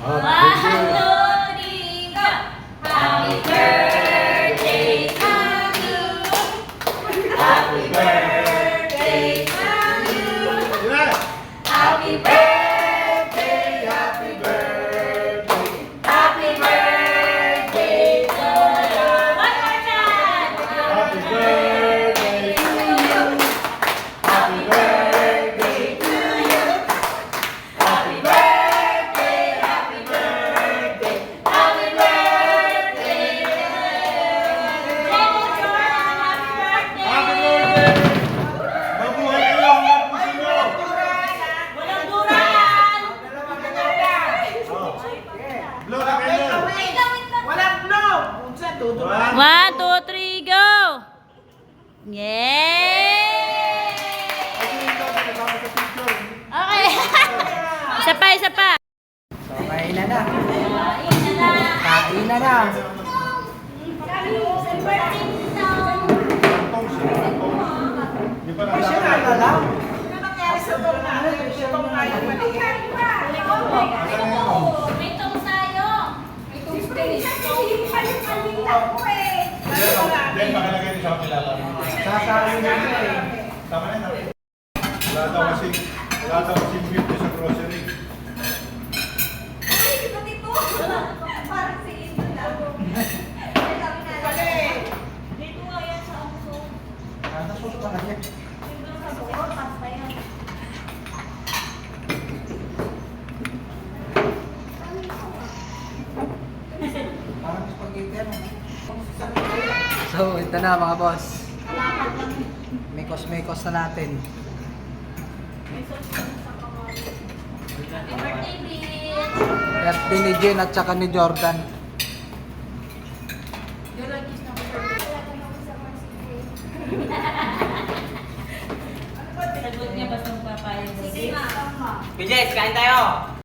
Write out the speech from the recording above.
One, two, three, go! Happy birthday to you. Happy birthday to you. Happy birthday, happy birthday. Happy birthday to you. One more time. Happy birthday to you. Happy birthday to you. Happy birthday, happy birthday, happy birthday to you. Jenny Jordan, happy Happy birthday. birthday! Mabuhay kayo hanggang puso nyo! Walang duran. Oh. Blow na kayo! Walang blow! Unsa tuturuan? 1, 2, 3, go! Yay! Okay. Isa pa, isa pa. So, kain na na. Ayun na na. Kain na na. Di pa Siya nasama. na lang. Ano nangyari sa tong na? Siya tong na yung maliit. May tong sayo. Then makalagay rin sa kilala. Sasali na siya eh. Tama na yun. Wala daw kasing 50 sa grocery. Nasa suso ka na niya. Parang spaghetti ano. So, ito na mga boss. Mekos-mekos na natin. Happy birthday, bitch. Birthday ni Jen at saka ni Jordan. Sagot niya basta magpapayag. Sige, ma. Bijes, kain tayo!